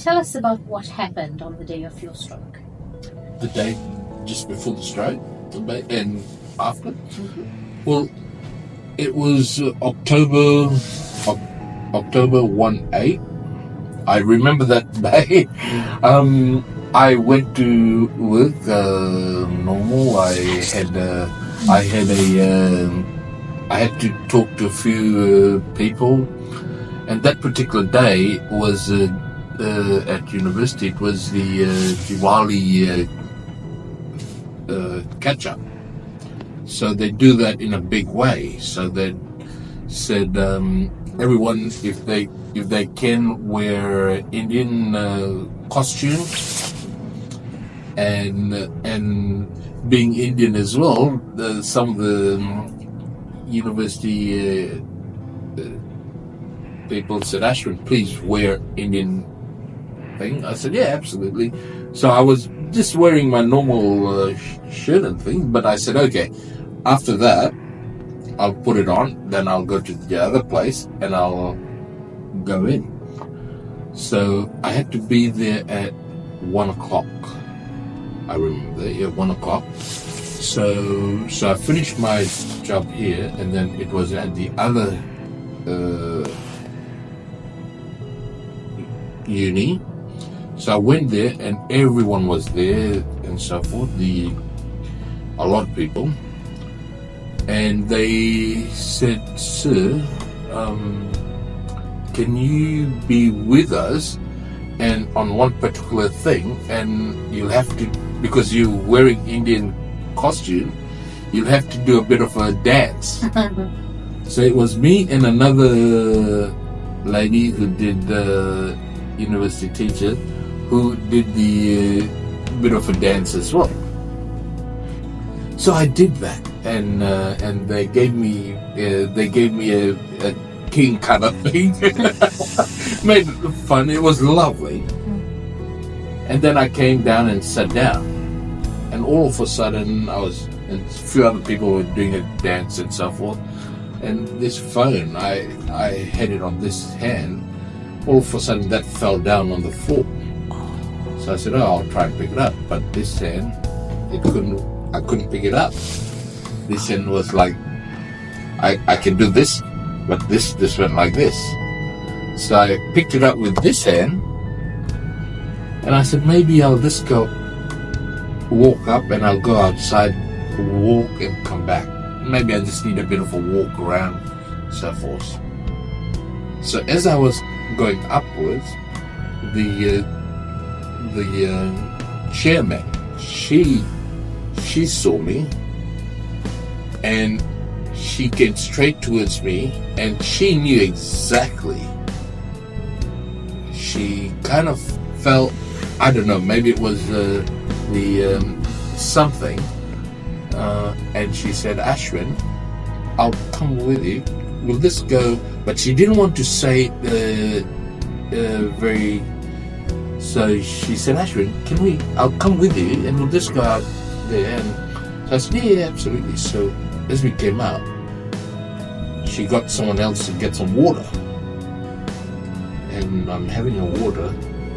Tell us about what happened on the day of your stroke. The day just before the stroke and after. Well, it was October 1/8. I remember that day. I went to work normal. I had to talk to a few people, and that particular day was at university. It was the Diwali catch-up. So they do that in a big way. So they said everyone, if they can, wear Indian costume, and being Indian as well, some of the university people said, Ashwin, please wear Indian thing. I said, yeah, absolutely. So I was just wearing my normal shirt and thing, but I said, okay, after that, I'll put it on, then I'll go to the other place and I'll go in. So I had to be there at 1 o'clock. I remember, 1 o'clock. So I finished my job here, and then it was at the other uni. So I went there, and everyone was there, and so forth. A lot of people, and they said, "Sir, can you be with us, and on one particular thing, and you'll have to, because you're wearing Indian costume, you'll have to do a bit of a dance." So it was me and another lady who did university teacher, who did the bit of a dance as well. So I did that, and they gave me a king kind of thing. Made it fun. It was lovely. And then I came down and sat down, and all of a sudden and a few other people were doing a dance and so forth. And this phone, I had it on this hand. All of a sudden, that fell down on the floor. So I said, "Oh, I'll try and pick it up." But this hand, I couldn't pick it up. This hand was like, I can do this, but this went like this. So I picked it up with this hand, and I said, maybe I'll just go walk up, and I'll go outside, walk and come back. Maybe I just need a bit of a walk around, so forth. So as I was going upwards, the chairman, she saw me, and she came straight towards me, and she knew exactly. She kind of felt, I don't know, maybe it was something, and she said, "Ashwin, I'll come with you. We'll just go." But she didn't want to say very. So she said, "Ashwin, I'll come with you, and we'll just go out there." And so I said, "Yeah, absolutely." So as we came out, she got someone else to get some water, and I'm having a water.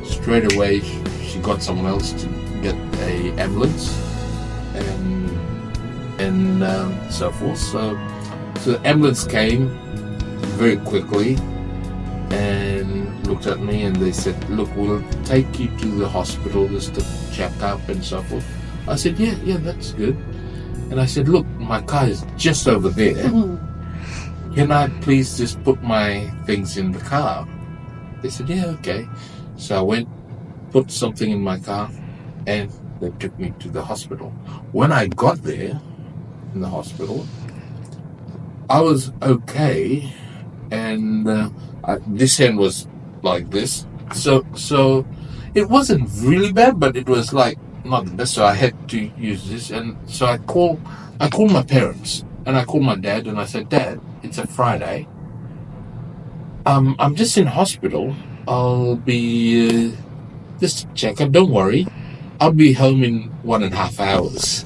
Straight away, she got someone else to get a ambulance, and so forth. So the ambulance came very quickly and looked at me, and they said, "Look, we'll take you to the hospital just to check up and so forth." I said, yeah, that's good. And I said, "Look, my car is just over there. Can I please just put my things in the car?" They said, "Yeah, okay." So I went, put something in my car, and they took me to the hospital. When I got there in the hospital, I was okay, and this hand was like this. So it wasn't really bad, but it was like not the best. So I had to use this, and so I called my parents, and I called my dad, and I said, "Dad, it's a Friday. I'm just in hospital. I'll be just check up. Don't worry. I'll be home in 1.5 hours.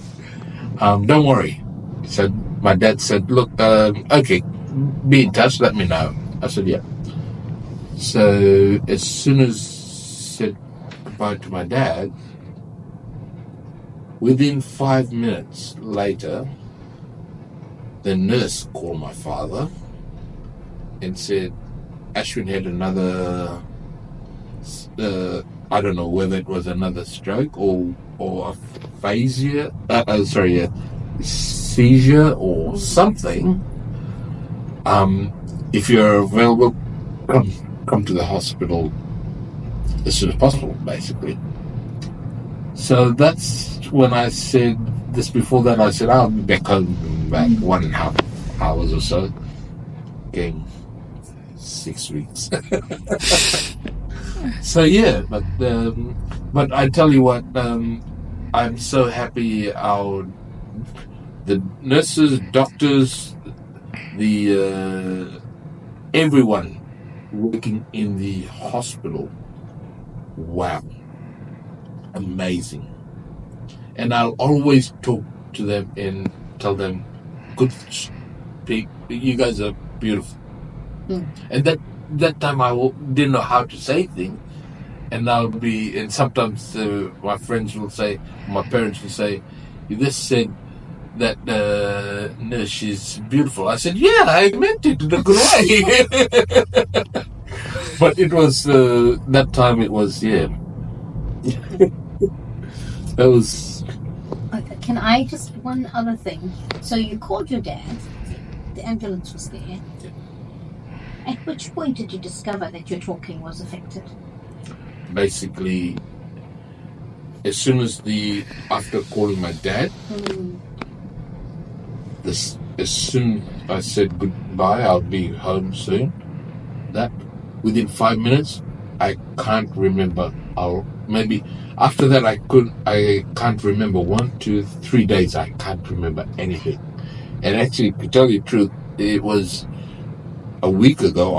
Don't worry." So my dad said, "Look, okay, be in touch. Let me know." I said, "Yeah." So as soon as said goodbye to my dad, within 5 minutes later, the nurse called my father and said Ashwin had another, I don't know whether it was another stroke or aphasia, a seizure or something. If you're available, come to the hospital as soon as possible, basically. So that's when I said this. Before that, I said I'll be back home in about 1.5 hours or so. Again, 6 weeks. So yeah, but I tell you what, I'm so happy. The nurses, doctors, everyone working in the hospital. Wow. Amazing. And I'll always talk to them and tell them, good speak, you guys are beautiful. And that time didn't know how to say things, and and sometimes my friends will say, my parents will say, you just said that nurse, she's beautiful. I said, yeah, I meant it in a good way. But it was that time. It was that was. Okay, can I just one other thing? So you called your dad. The ambulance was there. Yeah. At which point did you discover that your talking was affected? Basically, as soon as after calling my dad, as soon I said goodbye, I'll be home soon. That within 5 minutes, I can't remember. Maybe after that I can't remember 1, 2, 3 days. I can't remember anything. And actually, to tell you the truth, it was a week ago.